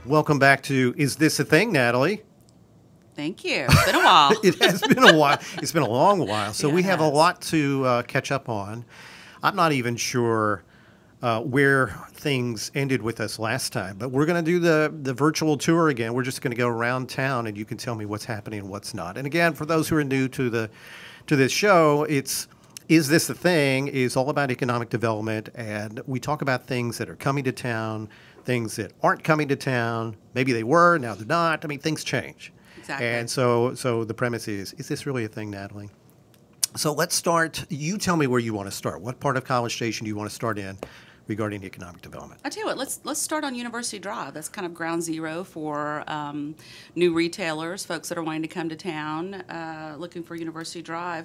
Welcome back to Is This a Thing, Natalie? Thank you. It's been a while. It has been a while. It's been a long while. So Yeah, we it have a has. lot to catch up on. I'm not even sure where things ended with us last time, but we're going to do the virtual tour again. We're just going to go around town, and you can tell me what's happening and what's not. And again, for those who are new to this show, it's Is This a Thing is all about economic development, and we talk about things that are coming to town, things that aren't coming to town. Maybe they were, now they're not. I mean, things change. Exactly. And so the premise is this really a thing, Natalie? So let's start. You tell me where you want to start. What part of College Station do you want to start in regarding economic development? I tell you what, let's start on University Drive. That's kind of ground zero for new retailers, folks that are wanting to come to town, looking for University Drive.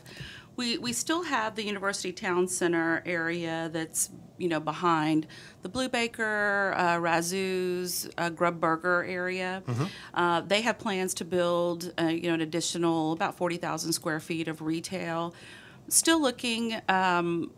We still have the University Town Center area that's behind the Blue Baker, Razoo's, Grub Burger area. Mm-hmm. They have plans to build an additional about 40,000 square feet of retail. Still looking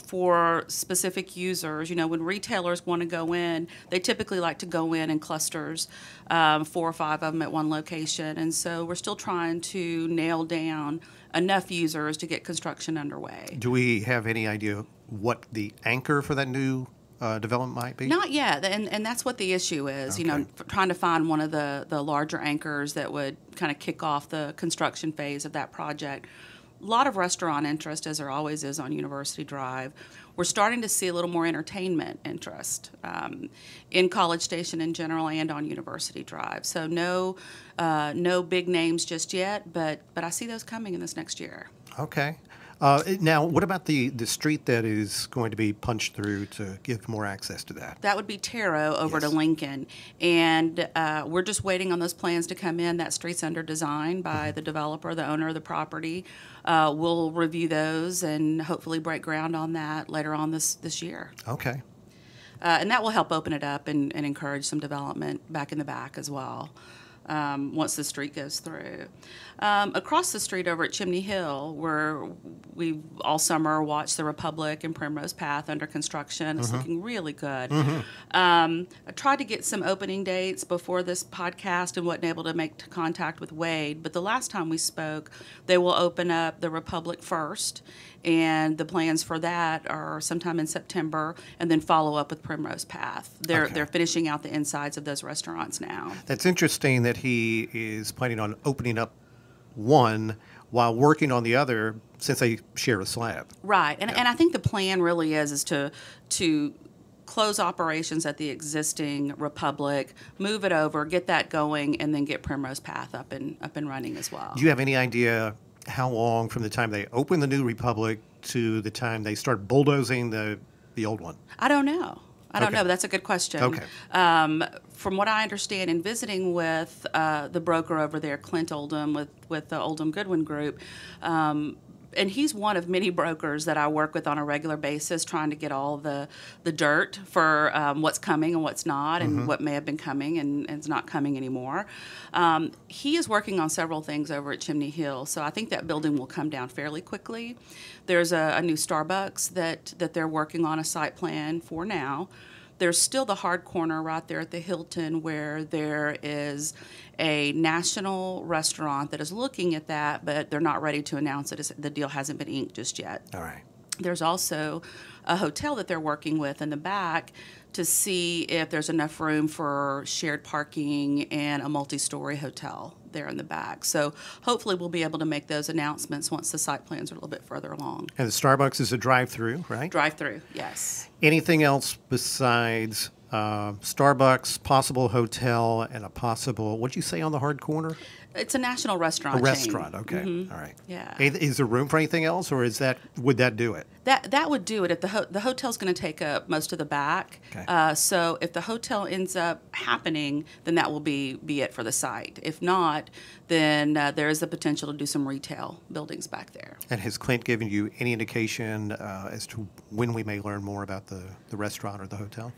for specific users. When retailers want to go in, they typically like to go in clusters, 4 or 5 of them at one location. And so we're still trying to nail down enough users to get construction underway. Do we have any idea what the anchor for that new development might be? Not yet, and that's what the issue is. Okay. Trying to find one of the larger anchors that would kind of kick off the construction phase of that project. A lot of restaurant interest, as there always is on University Drive. We're starting to see a little more entertainment interest in College Station in general and on University Drive. So no big names just yet, but I see those coming in this next year. Okay. Now, what about the street that is going to be punched through to give more access to that? That would be Taro over Yes. to Lincoln. And we're just waiting on those plans to come in. That street's under design by the developer, the owner of the property. We'll review those and hopefully break ground on that later on this year. Okay. And that will help open it up and encourage some development back in the back as well. Once the street goes through. Across the street over at Chimney Hill, where we all summer watched the Republic and Primrose Path under construction. It's looking really good. I tried to get some opening dates before this podcast and wasn't able to make contact with Wade, but the last time we spoke, they will open up the Republic first, and the plans for that are sometime in September, and then follow up with Primrose Path. They're finishing out the insides of those restaurants now. That's interesting that he is planning on opening up one while working on the other since they share a slab. Right, and I think the plan really is to close operations at the existing Republic, move it over, get that going, and then get Primrose Path up and running as well. Do you have any idea how long from the time they open the new Republic to the time they start bulldozing the old one? I don't know. I don't Okay. know, but that's a good question. Okay. From what I understand, in visiting with the broker over there, Clint Oldham, with the Oldham Goodwin Group, and he's one of many brokers that I work with on a regular basis, trying to get all the dirt for what's coming and what's not, and what may have been coming and is not coming anymore. He is working on several things over at Chimney Hill, so I think that building will come down fairly quickly. There's a new Starbucks that they're working on a site plan for now. There's still the hard corner right there at the Hilton where there is a national restaurant that is looking at that, but they're not ready to announce it. The deal hasn't been inked just yet. All right. There's also a hotel that they're working with in the back to see if there's enough room for shared parking and a multi-story hotel there in the back. So hopefully we'll be able to make those announcements once the site plans are a little bit further along. And the Starbucks is a drive-through, right? Drive-through, yes. Anything else besides Starbucks, possible hotel, and a possible, what'd you say on the hard corner? It's a national restaurant A chain. restaurant, okay. All right. Yeah. Is there room for anything else, or would that do it? That would do it. If the hotel's going to take up most of the back, Okay. so if the hotel ends up happening, then that will be it for the site. If not, then there is the potential to do some retail buildings back there. And has Clint given you any indication as to when we may learn more about the restaurant or the hotel?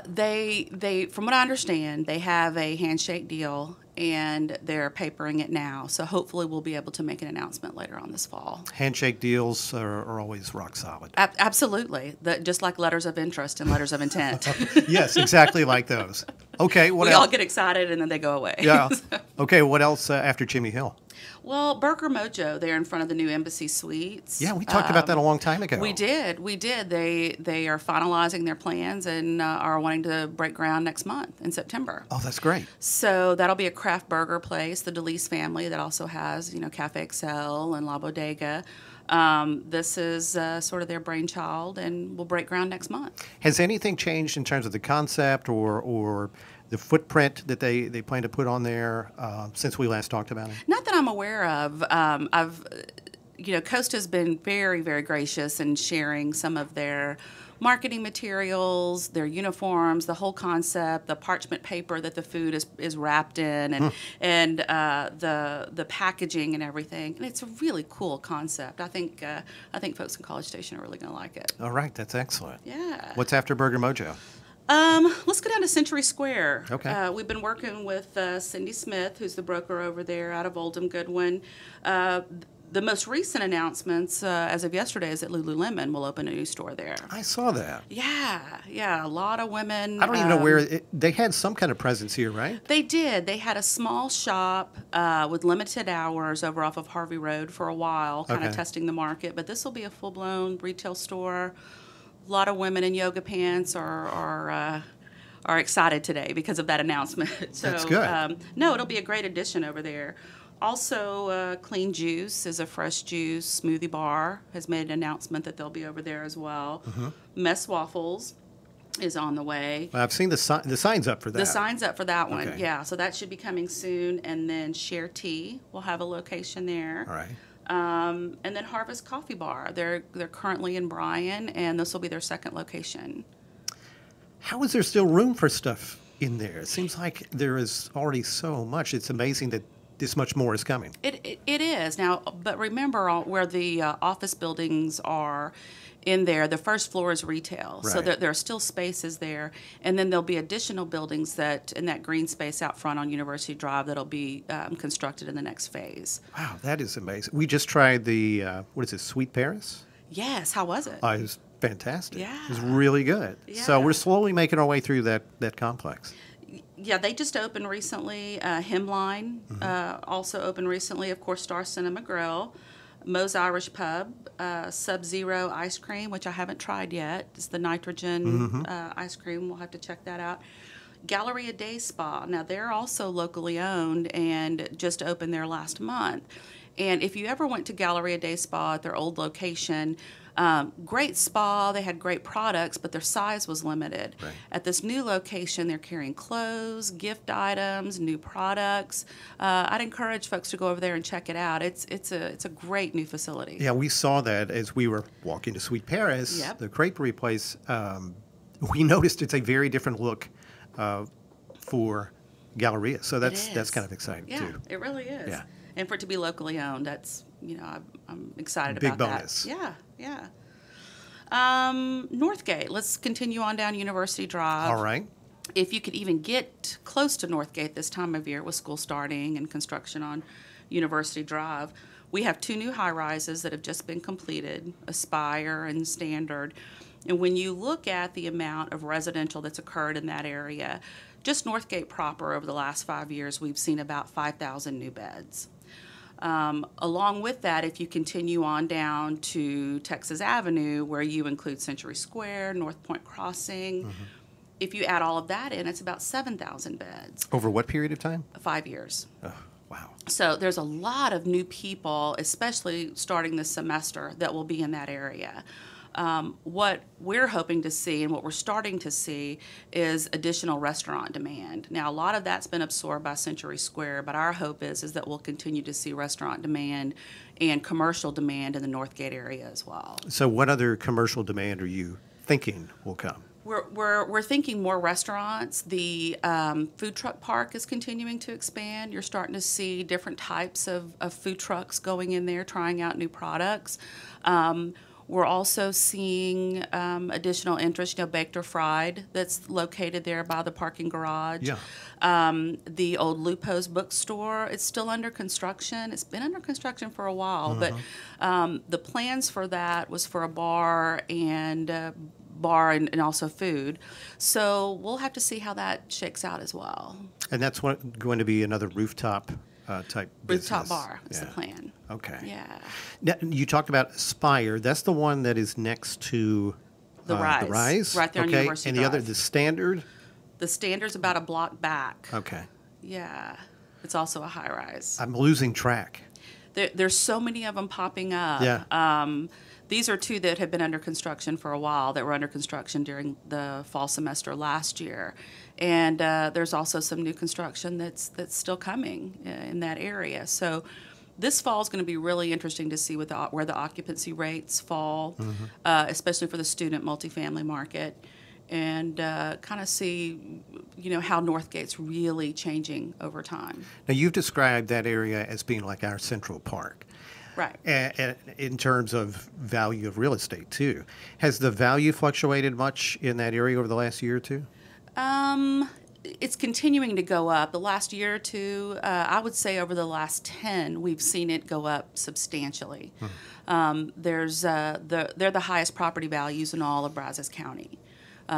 They from what I understand, they have a handshake deal and they're papering it now. So hopefully we'll be able to make an announcement later on this fall. Handshake deals are always rock solid. Absolutely. Just like letters of interest and letters of intent. Yes, exactly like those. Okay, what we else? all get excited and then they go away. Yeah. Okay, what else after Chimney Hill? Well, Burger Mojo, they're in front of the new Embassy Suites. Yeah, we talked about that a long time ago. We did. They are finalizing their plans and are wanting to break ground next month in September. Oh, that's great. So that'll be a craft burger place, the DeLeese family that also has, Cafe Excel and La Bodega. This is sort of their brainchild, and will break ground next month. Has anything changed in terms of the concept or the footprint that they plan to put on there since we last talked about it? Not that I'm aware of. Coast has been very, very gracious in sharing some of their marketing materials, their uniforms, the whole concept, the parchment paper that the food is wrapped in, and the packaging and everything. And it's a really cool concept. I think folks in College Station are really going to like it. All right, that's excellent. Yeah. What's after Burger Mojo? Let's go down to Century Square. Okay. We've been working with Cindy Smith, who's the broker over there out of Oldham Goodwin. The most recent announcements, as of yesterday, is that Lululemon will open a new store there. I saw that. Yeah, a lot of women. I don't even know where they had some kind of presence here, right? They did. They had a small shop with limited hours over off of Harvey Road for a while, kind of testing the market. But this will be a full-blown retail store. A lot of women in yoga pants are excited today because of that announcement. So, that's good. No, it'll be a great addition over there. Also, Clean Juice is a fresh juice smoothie bar, has made an announcement that they'll be over there as well. Mess Waffles is on the way. Well, I've seen the signs up for that. The sign's up for that one, Okay. yeah. So that should be coming soon. And then Share Tea will have a location there. All right. And then Harvest Coffee Bar. They're currently in Bryan, and this will be their second location. How is there still room for stuff in there? It seems like there is already so much. It's amazing that this much more is coming. It is now, but remember where the office buildings are in there. The first floor is retail, so Right. there are still spaces there, and then there'll be additional buildings that in that green space out front on University Drive that'll be constructed in the next phase. Wow, that is amazing. We just tried the what is it, Sweet Paris? Yes, how was it? It was fantastic. Yeah. It was really good. So Yeah. we're slowly making our way through that complex. Yeah, they just opened recently. Hemline also opened recently. Of course, Star Cinema Grill, Moe's Irish Pub, Sub-Zero Ice Cream, which I haven't tried yet. It's the nitrogen ice cream. We'll have to check that out. Galleria Day Spa. Now, they're also locally owned and just opened there last month. And if you ever went to Galleria Day Spa at their old location, great spa, they had great products, but their size was limited. Right. At this new location, they're carrying clothes, gift items, new products. I'd encourage folks to go over there and check it out. It's a great new facility. Yeah, we saw that as we were walking to Sweet Paris, Yep. the creperie place. We noticed it's a very different look for Galleria. So that's is. kind of exciting Yeah, too. it really is. Yeah. And for it to be locally owned, that's, I'm excited Big about bonus. that. Yeah. Northgate. Let's continue on down University Drive. All right. If you could even get close to Northgate this time of year with school starting and construction on University Drive, we have 2 new high-rises that have just been completed, Aspire and Standard. And when you look at the amount of residential that's occurred in that area, just Northgate proper over the last 5 years, we've seen about 5,000 new beds. Along with that, if you continue on down to Texas Avenue, where you include Century Square, North Point Crossing, if you add all of that in, it's about 7,000 beds. Over what period of time? 5 years. Oh, wow. So there's a lot of new people, especially starting this semester, that will be in that area. What we're hoping to see and what we're starting to see is additional restaurant demand. Now, a lot of that's been absorbed by Century Square, but our hope is that we'll continue to see restaurant demand and commercial demand in the Northgate area as well. So what other commercial demand are you thinking will come? We're thinking more restaurants. The food truck park is continuing to expand. You're starting to see different types of food trucks going in there, trying out new products. We're also seeing additional interest, Baked or Fried, that's located there by the parking garage. Yeah. The old Lupo's bookstore, it's still under construction. It's been under construction for a while, but the plans for that was for a bar and bar and also food. So we'll have to see how that shakes out as well. And that's going to be another rooftop type business. Rooftop bar is the plan. Okay. Yeah. Now, you talked about Aspire. That's the one that is next to The Rise. The Rise? Right there on okay. University And the Drive. other, the Standard? The Standard's about a block back. Okay. Yeah. It's also a high-rise. I'm losing track. There's so many of them popping up. Yeah. These are two that have been under construction for a while, that were under construction during the fall semester last year. And there's also some new construction that's still coming in that area. So this fall is going to be really interesting to see where the occupancy rates fall, especially for the student multifamily market, and kind of see, how Northgate's really changing over time. Now, you've described that area as being like our Central Park. Right. And in terms of value of real estate, too. Has the value fluctuated much in that area over the last year or two? It's continuing to go up. The last year or two, I would say over the last 10, we've seen it go up substantially. They're the highest property values in all of Brazos County,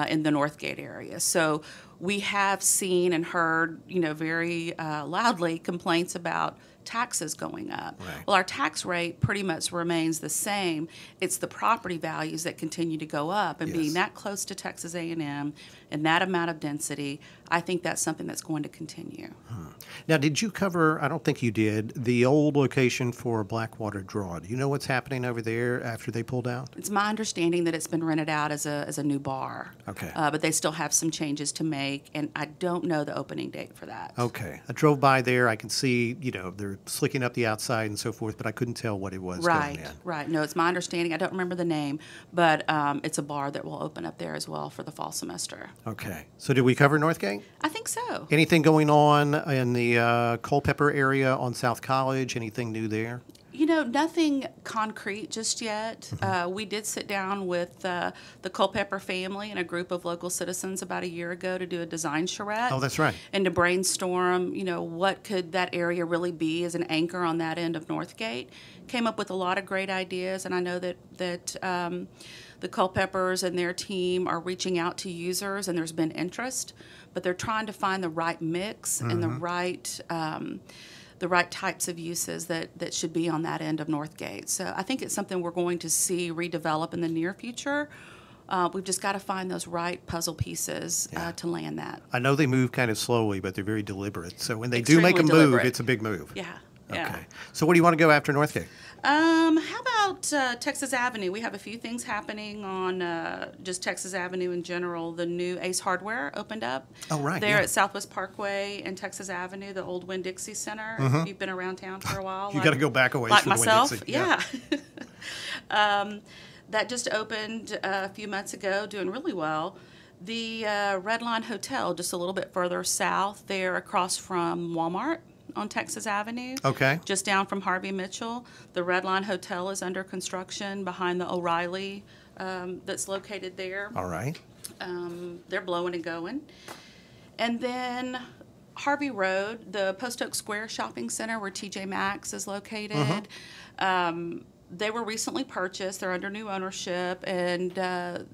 in the Northgate area. So we have seen and heard, very loudly complaints about taxes going up. Right. Well, our tax rate pretty much remains the same. It's the property values that continue to go up, and being that close to Texas A&M and that amount of density, I think that's something that's going to continue. Now, did you cover, I don't think you did, the old location for Blackwater Draw? Do you know what's happening over there after they pulled out? It's my understanding that it's been rented out as a new bar. Okay. But they still have some changes to make, and I don't know the opening date for that. Okay. I drove by there. I can see, they're slicking up the outside and so forth, but I couldn't tell what it was going in. Right. No, it's my understanding. I don't remember the name, but it's a bar that will open up there as well for the fall semester. Okay. So did we cover Northgate? I think so. Anything going on in the Culpeper area on South College? Anything new there? Nothing concrete just yet. We did sit down with the Culpeper family and a group of local citizens about a year ago to do a design charrette. Oh, that's right. And to brainstorm, what could that area really be as an anchor on that end of Northgate. Came up with a lot of great ideas, and I know that the Culpepers and their team are reaching out to users, and there's been interest, but they're trying to find the right mix and the right types of uses that should be on that end of Northgate. So I think it's something we're going to see redevelop in the near future. We've just got to find those right puzzle pieces to land that. I know they move kind of slowly, but they're very deliberate. So when they Extremely do make a deliberate. move, it's a big move. Yeah. Okay. So what do you want to go after Northgate? How about Texas Avenue? We have a few things happening on just Texas Avenue in general. The new Ace Hardware opened up. Oh, right. There at Southwest Parkway and Texas Avenue, the old Winn-Dixie Center. If you've been around town for a while. You got to go back a ways like for myself. Winn-Dixie. Yeah. That just opened a few months ago, doing really well. The Red Line Hotel, just a little bit further south, there across from Walmart on Texas Avenue. Okay. Just down from Harvey Mitchell. The Red Line Hotel is under construction behind the O'Reilly that's located there. All right. They're blowing and going. And then Harvey Road, the Post Oak Square Shopping Center where TJ Maxx is located. They were recently purchased. They're under new ownership, and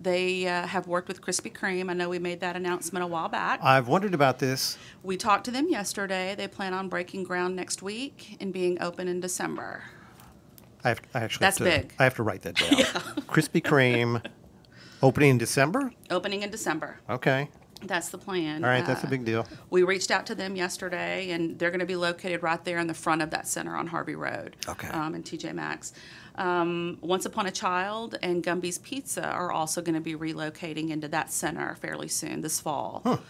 they have worked with Krispy Kreme. I know we made that announcement a while back. I've wondered about this. We talked to them yesterday. They plan on breaking ground next week and being open in December. I actually That's big. I have to write that down. Krispy Kreme opening in December? Opening in December. Okay. That's the plan. All right, that's a big deal. We reached out to them yesterday, and they're going to be located right there in the front of that center on Harvey Road. Okay. In TJ Maxx. Once Upon a Child and Gumby's Pizza are also going to be relocating into that center fairly soon, this fall.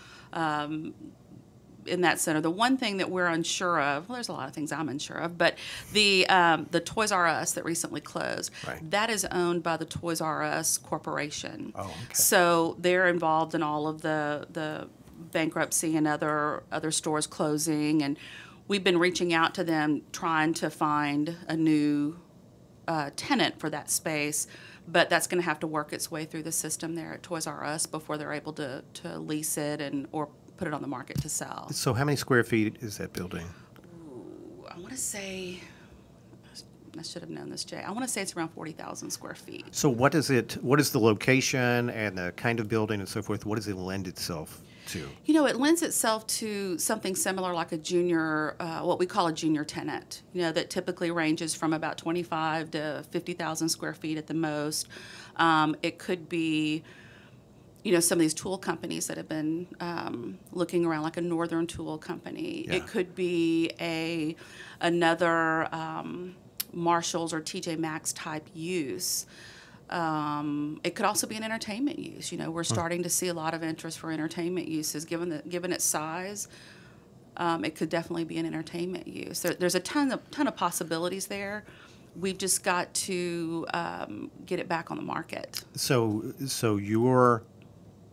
In that center, the one thing that we're unsure of, well, there's a lot of things I'm unsure of, but the Toys R Us that recently closed, that is owned by the Toys R Us Corporation. Oh, okay. So they're involved in all of the bankruptcy and other stores closing, and we've been reaching out to them trying to find a new tenant for that space, but that's going to have to work its way through the system there at Toys R Us before they're able to lease it or put it on the market to sell. So how many square feet is that building? I want to say I should have known this, Jay. I want to say it's around 40,000 square feet. So what is the location and the kind of building and so forth? What does it lend itself to? It lends itself to something similar like a junior, what we call a junior tenant, that typically ranges from about 25 to 50,000 square feet at the most. It could be, some of these tool companies that have been looking around, like a Northern Tool Company. Yeah. It could be another Marshalls or TJ Maxx type use. It could also be an entertainment use. We're starting to see a lot of interest for entertainment uses. Given its size, it could definitely be an entertainment use. There's a ton of possibilities there. We've just got to get it back on the market. So your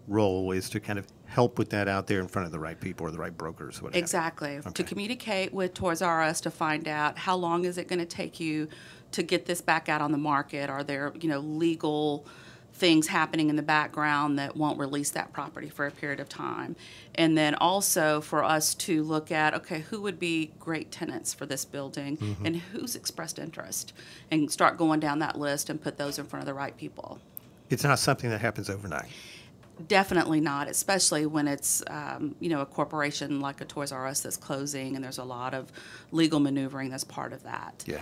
role is to kind of help with that out there in front of the right people or the right brokers, whatever. Exactly. Okay. To communicate with Toys R Us to find out how long is it going to take you to get this back out on the market. Are there, legal things happening in the background that won't release that property for a period of time? And then also for us to look at, okay, who would be great tenants for this building and who's expressed interest, and start going down that list and put those in front of the right people. It's not something that happens overnight. Definitely not, especially when it's, a corporation like a Toys R Us that's closing, and there's a lot of legal maneuvering that's part of that. Yeah.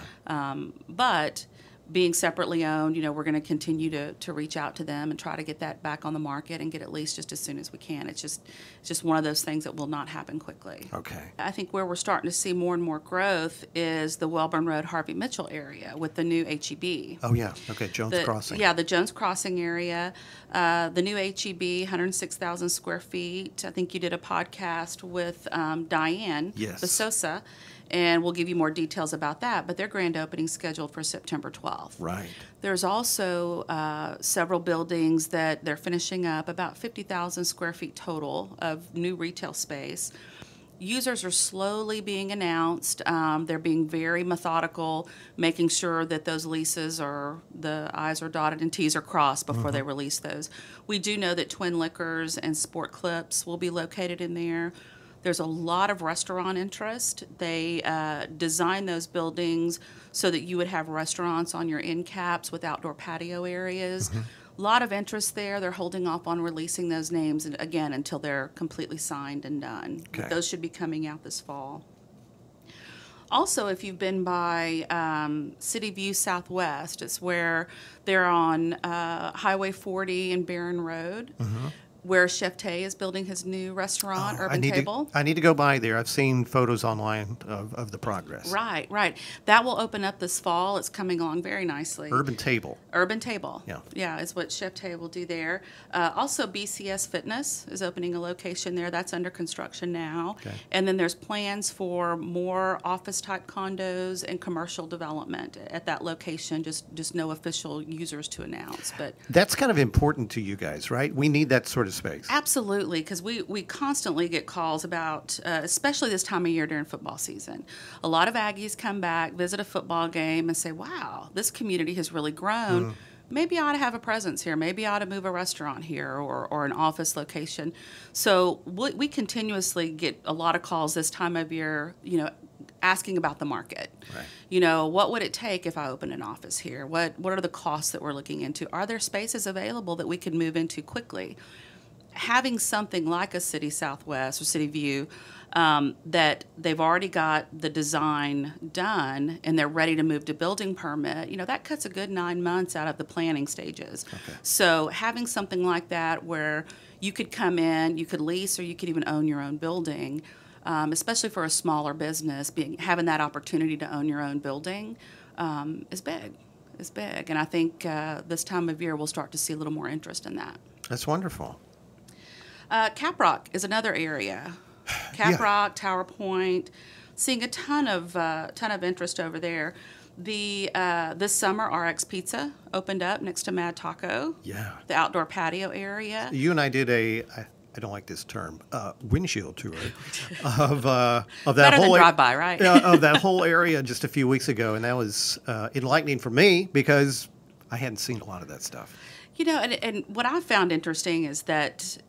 But being separately owned, we're going to continue to reach out to them and try to get that back on the market and get it leased just as soon as we can. It's just one of those things that will not happen quickly. Okay. I think where we're starting to see more and more growth is the Barron Road, Harvey Mitchell area with the new HEB. Oh, yeah. Okay, Jones Crossing. Yeah, the Jones Crossing area. The new HEB, 106,000 square feet. I think you did a podcast with Diane Besosa, and we'll give you more details about that. But their grand opening is scheduled for September 12th. Right. There's also several buildings that they're finishing up, about 50,000 square feet total of new retail space. Users are slowly being announced. They're being very methodical, making sure that those leases the I's are dotted and T's are crossed before they release those. We do know that Twin Liquors and Sport Clips will be located in there. There's a lot of restaurant interest. They designed those buildings so that you would have restaurants on your end caps with outdoor patio areas. A lot of interest there. They're holding off on releasing those names, again, until they're completely signed and done. Okay. Those should be coming out this fall. Also, if you've been by City View Southwest, it's where they're on Highway 40 and Barron Road, where Chef Tay is building his new restaurant, Urban Table. I need to go by there. I've seen photos online of the progress. Right. That will open up this fall. It's coming along very nicely. Urban Table. Yeah, is what Chef Tay will do there. Also, BCS Fitness is opening a location there. That's under construction now. Okay. And then there's plans for more office-type condos and commercial development at that location. Just no official users to announce. But that's kind of important to you guys, right? We need that sort of space. Absolutely, because we constantly get calls about, especially this time of year during football season. A lot of Aggies come back, visit a football game, and say, wow, this community has really grown. Maybe I ought to have a presence here. Maybe I ought to move a restaurant here or an office location. So we continuously get a lot of calls this time of year, asking about the market. Right. What would it take if I opened an office here? What are the costs that we're looking into? Are there spaces available that we could move into quickly? Having something like a City Southwest or City View that they've already got the design done and they're ready to move to building permit, that cuts a good 9 months out of the planning stages. Okay. So having something like that where you could come in, you could lease, or you could even own your own building, especially for a smaller business, having that opportunity to own your own building is big. And I think this time of year we'll start to see a little more interest in that. That's wonderful. CapRock is another area. CapRock, Tower Point, seeing a ton of interest over there. This summer, RX Pizza opened up next to Mad Taco. Yeah. The outdoor patio area. You and I did I don't like this term, windshield tour of that Better whole than drive-by, right? of that whole area just a few weeks ago, and that was enlightening for me because I hadn't seen a lot of that stuff. And what I found interesting is that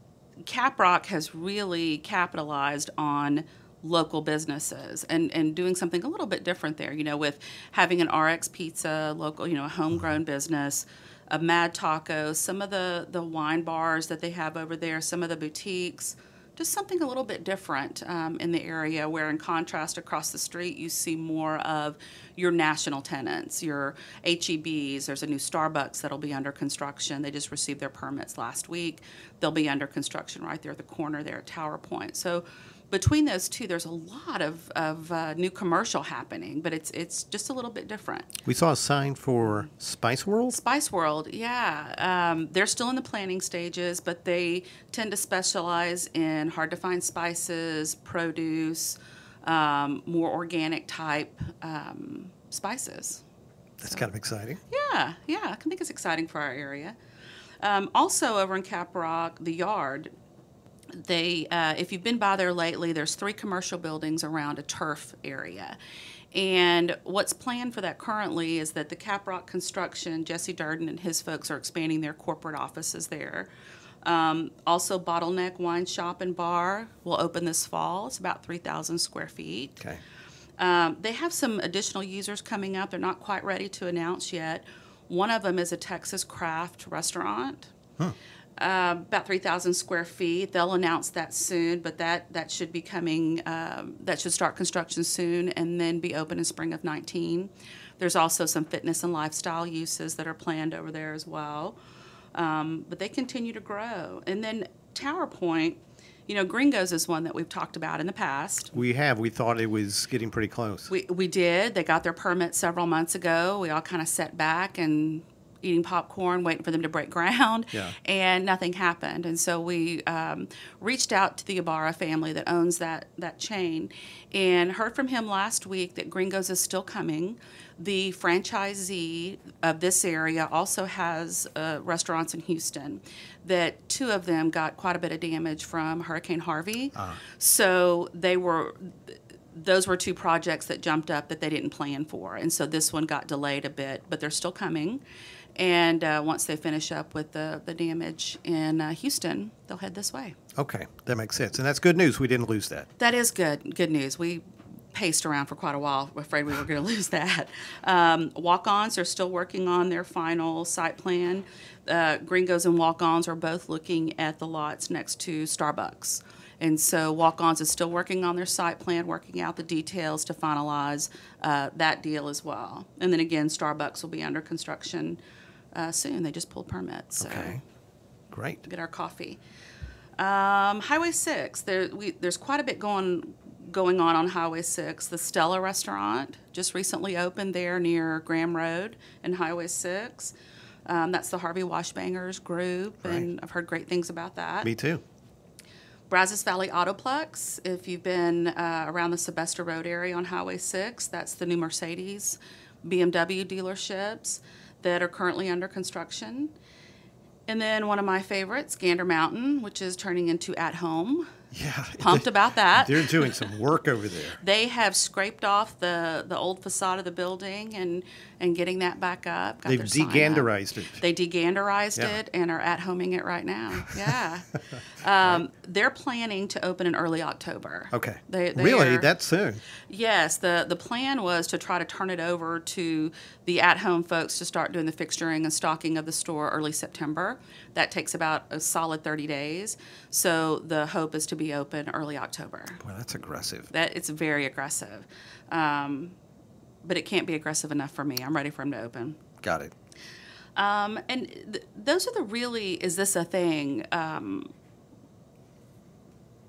CapRock has really capitalized on local businesses and doing something a little bit different there, with having an RX Pizza, local, a homegrown business, a Mad Taco, some of the wine bars that they have over there, some of the boutiques, just something a little bit different in the area, where in contrast across the street you see more of your national tenants, your HEBs. There's a new Starbucks that'll be under construction. They just received their permits last week. They'll be under construction right there at the corner there at Tower Point. So between those two, there's a lot of new commercial happening, but it's just a little bit different. We saw a sign for Spice World? Spice World, yeah. They're still in the planning stages, but they tend to specialize in hard-to-find spices, produce, more organic type spices. That's kind of exciting. Yeah, I think it's exciting for our area. Also over in CapRock, the Yard, if you've been by there lately, there's 3 commercial buildings around a turf area. And what's planned for that currently is that the CapRock Construction, Jesse Durden and his folks are expanding their corporate offices there. Also, Bottleneck Wine Shop and Bar will open this fall. It's about 3,000 square feet. Okay. They have some additional users coming up. They're not quite ready to announce yet. One of them is a Texas craft restaurant. Huh. About 3,000 square feet. They'll announce that soon, but that should be coming. That should start construction soon and then be open in spring of 19. There's also some fitness and lifestyle uses that are planned over there as well. But they continue to grow. And then Tower Point, Gringo's is one that we've talked about in the past. We have. We thought it was getting pretty close. We did. They got their permit several months ago. We all kind of sat back and eating popcorn, waiting for them to break ground, and nothing happened. And so we reached out to the Ibarra family that owns that chain and heard from him last week that Gringo's is still coming. The franchisee of this area also has restaurants in Houston that 2 of them got quite a bit of damage from Hurricane Harvey. So those were 2 projects that jumped up that they didn't plan for. And so this one got delayed a bit, but they're still coming. And once they finish up with the damage in Houston, they'll head this way. Okay, that makes sense. And that's good news. We didn't lose that. That is good news. We paced around for quite a while, afraid we were going to lose that. Walk-Ons are still working on their final site plan. Gringos and Walk-Ons are both looking at the lots next to Starbucks. And so Walk-Ons is still working on their site plan, working out the details to finalize that deal as well. And then again, Starbucks will be under construction soon. They just pulled permits. So okay, great. Get our coffee. Highway 6, there's quite a bit going on Highway 6. The Stella Restaurant just recently opened there near Barron Road and Highway 6. That's the Harvey Washbangers group, right. And I've heard great things about that. Me too. Brazos Valley Autoplex, if you've been around the Sylvester Road area on Highway 6, that's the new Mercedes, BMW dealerships that are currently under construction. And then one of my favorites, Gander Mountain, which is turning into At Home. Yeah. Pumped about that. They're doing some work over there. They have scraped off the old facade of the building and getting that back up. They've deganderized it. They deganderized it and are at-homing it right now. Yeah. They're planning to open in early October. Okay. They really? That soon? Yes. The plan was to try to turn it over to the at-home folks to start doing the fixturing and stocking of the store early September. That takes about a solid 30 days. So the hope is to be open early October. Boy, that's aggressive. It's very aggressive. But it can't be aggressive enough for me. I'm ready for them to open. Got it. Those are the really, is this a thing,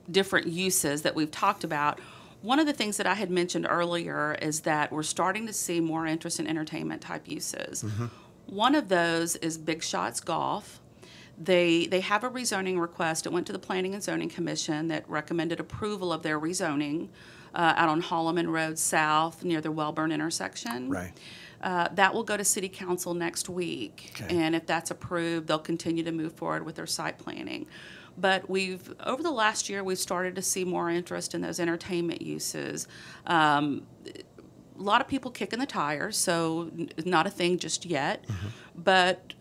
different uses that we've talked about. One of the things that I had mentioned earlier is that we're starting to see more interest in entertainment type uses. Mm-hmm. One of those is Big Shots Golf. They have a rezoning request. It went to the Planning and Zoning Commission that recommended approval of their rezoning out on Holloman Road South near the Wellburn intersection. Right. That will go to City Council next week. Okay. And if that's approved, they'll continue to move forward with their site planning. But over the last year, we've started to see more interest in those entertainment uses. A lot of people kicking the tires, so not a thing just yet. Mm-hmm. But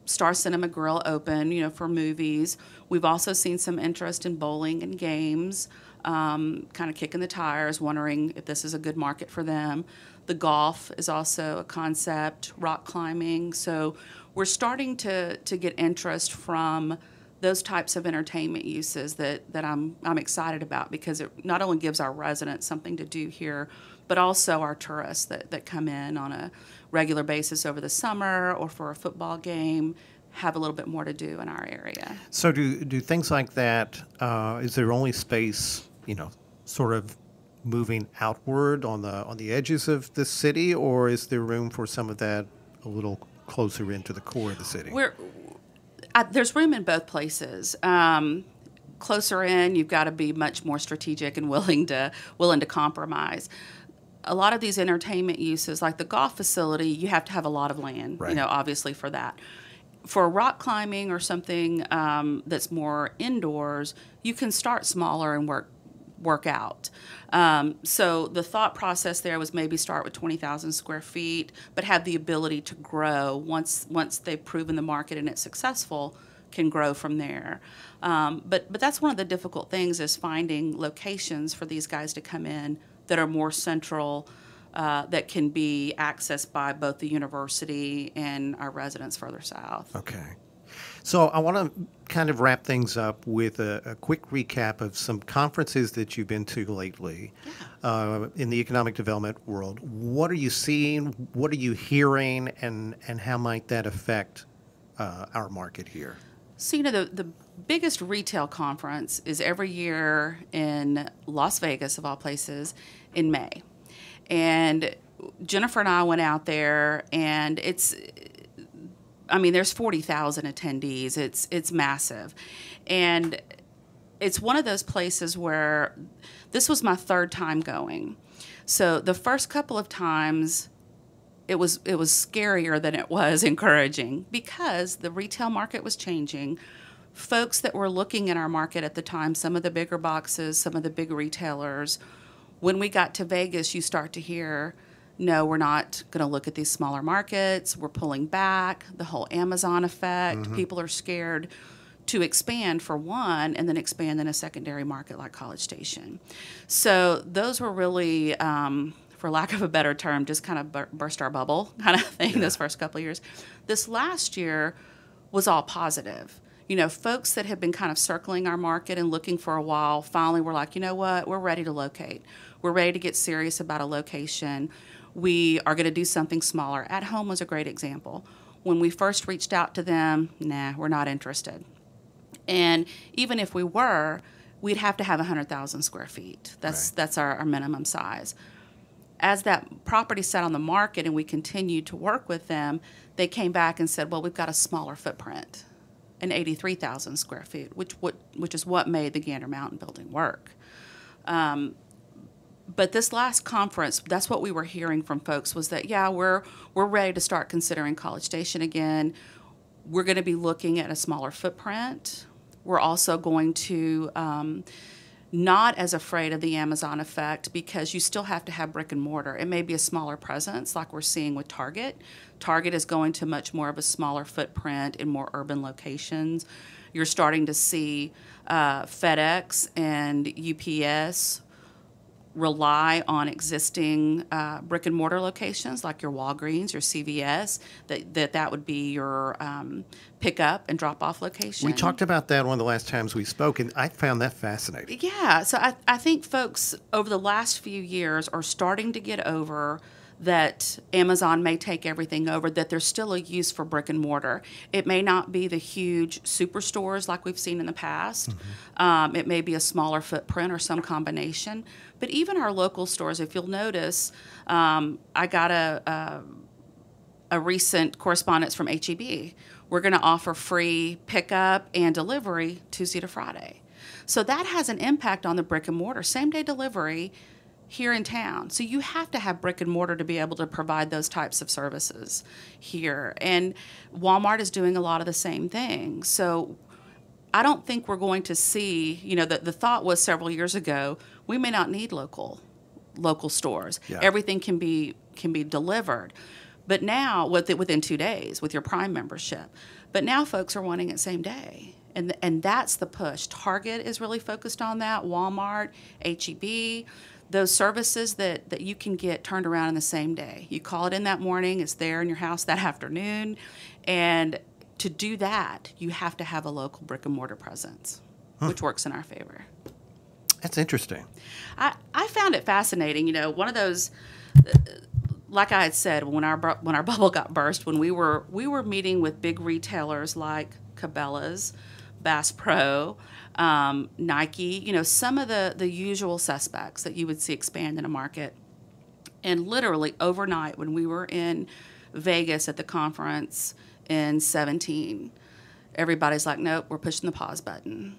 Star Cinema Grill open, for movies. We've also seen some interest in bowling and games. kind of kicking the tires, wondering if this is a good market for them. The golf is also a concept, rock climbing. So we're starting to get interest from those types of entertainment uses that I'm excited about, because it not only gives our residents something to do here, but also our tourists that come in on a regular basis over the summer or for a football game have a little bit more to do in our area. So do things like that, is there only space, sort of moving outward on the edges of the city, or is there room for some of that a little closer into the core of the city? There's room in both places. Closer in, you've got to be much more strategic and willing to compromise. A lot of these entertainment uses, like the golf facility, you have to have a lot of land, right, obviously for that. For rock climbing or something that's more indoors, you can start smaller and work out. So the thought process there was maybe start with 20,000 square feet, but have the ability to grow once they've proven the market and it's successful, can grow from there. But that's one of the difficult things, is finding locations for these guys to come in that are more central, that can be accessed by both the university and our residents further south. Okay. So I want to kind of wrap things up with a quick recap of some conferences that you've been to lately in the economic development world. What are you seeing? What are you hearing? And how might that affect our market here? So, the biggest retail conference is every year in Las Vegas, of all places, in May. And Jennifer and I went out there, and there's 40,000 attendees. It's massive. And it's one of those places where this was my third time going. So the first couple of times, it was scarier than it was encouraging, because the retail market was changing. Folks that were looking in our market at the time, some of the bigger boxes, some of the big retailers, when we got to Vegas, you start to hear, no, we're not going to look at these smaller markets. We're pulling back. The whole Amazon effect. Mm-hmm. People are scared to expand, for one, and then expand in a secondary market like College Station. So those were really, for lack of a better term, just kind of burst our bubble kind of thing, those first couple of years. This last year was all positive. Folks that have been kind of circling our market and looking for a while, finally were like, you know what, we're ready to locate. We're ready to get serious about a location. We are going to do something smaller. At Home was a great example. When we first reached out to them, nah, we're not interested. And even if we were, we'd have to have 100,000 square feet. That's our minimum size. As that property sat on the market and we continued to work with them, they came back and said, well, we've got a smaller footprint, an 83,000 square feet, which is what made the Gander Mountain building work. But this last conference, that's what we were hearing from folks, was that, we're ready to start considering College Station again. We're going to be looking at a smaller footprint. We're also going to not as afraid of the Amazon effect, because you still have to have brick and mortar. It may be a smaller presence like we're seeing with Target. Target is going to much more of a smaller footprint in more urban locations. You're starting to see FedEx and UPS rely on existing brick and mortar locations like your Walgreens, your CVS, that would be your pick up and drop off location. We talked about that one of the last times we spoke, and I found that fascinating. Yeah, so I think folks over the last few years are starting to get over that Amazon may take everything over, that there's still a use for brick and mortar. It may not be the huge superstores like we've seen in the past. Mm-hmm. It may be a smaller footprint or some combination. But even our local stores, if you'll notice, I got a recent correspondence from H-E-B. We're going to offer free pickup and delivery Tuesday to Friday. So that has an impact on the brick and mortar, same-day delivery here in town. So you have to have brick and mortar to be able to provide those types of services here. And Walmart is doing a lot of the same thing. So I don't think we're going to see, the thought was several years ago, we may not need local stores. Yeah. Everything can be delivered. But now, within 2 days with your Prime membership. But now folks are wanting it same day. And that's the push. Target is really focused on that, Walmart, H-E-B, those services that you can get turned around in the same day. You call it in that morning, it's there in your house that afternoon. And to do that, you have to have a local brick and mortar presence, which works in our favor. That's interesting. I found it fascinating. You know, one of those, like I had said, when our bubble got burst, when we were meeting with big retailers like Cabela's, Bass Pro, Nike, you know, some of the usual suspects that you would see expand in a market. And literally overnight, when we were in Vegas at the conference in 2017, everybody's like, nope, we're pushing the pause button.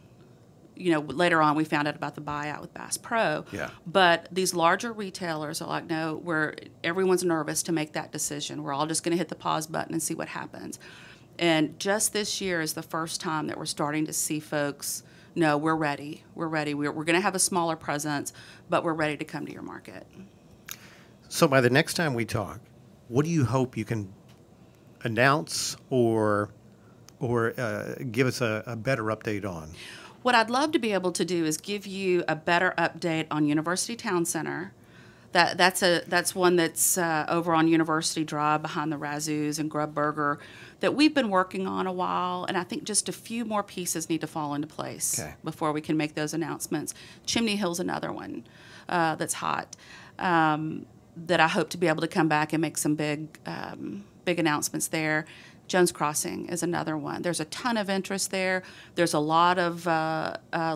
You know, later on we found out about the buyout with Bass Pro. Yeah. But these larger retailers are like, no, everyone's nervous to make that decision. We're all just going to hit the pause button and see what happens. And just this year is the first time that we're starting to see folks, no, we're ready. We're ready. We're going to have a smaller presence, but we're ready to come to your market. So by the next time we talk, what do you hope you can announce or give us a better update on? What I'd love to be able to do is give you a better update on University Town Center. That's one that's over on University Drive behind the Razzoos and Grub Burger that we've been working on a while, and I think just a few more pieces need to fall into place before we can make those announcements. Chimney Hill's another one that's hot that I hope to be able to come back and make some big announcements there. Jones Crossing is another one. There's a ton of interest there. There's a lot of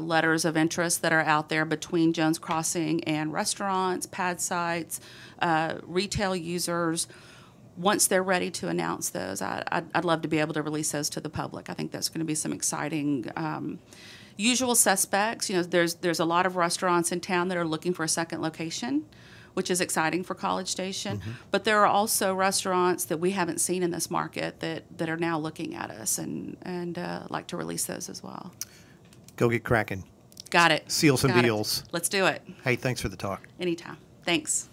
letters of interest that are out there between Jones Crossing and restaurants, pad sites, retail users. Once they're ready to announce those, I'd love to be able to release those to the public. I think that's going to be some exciting usual suspects. You know, there's a lot of restaurants in town that are looking for a second location, which is exciting for College Station. Mm-hmm. But there are also restaurants that we haven't seen in this market that are now looking at us and like to release those as well. Go get cracking. Got it. Seal some deals. Let's do it. Hey, thanks for the talk. Anytime. Thanks.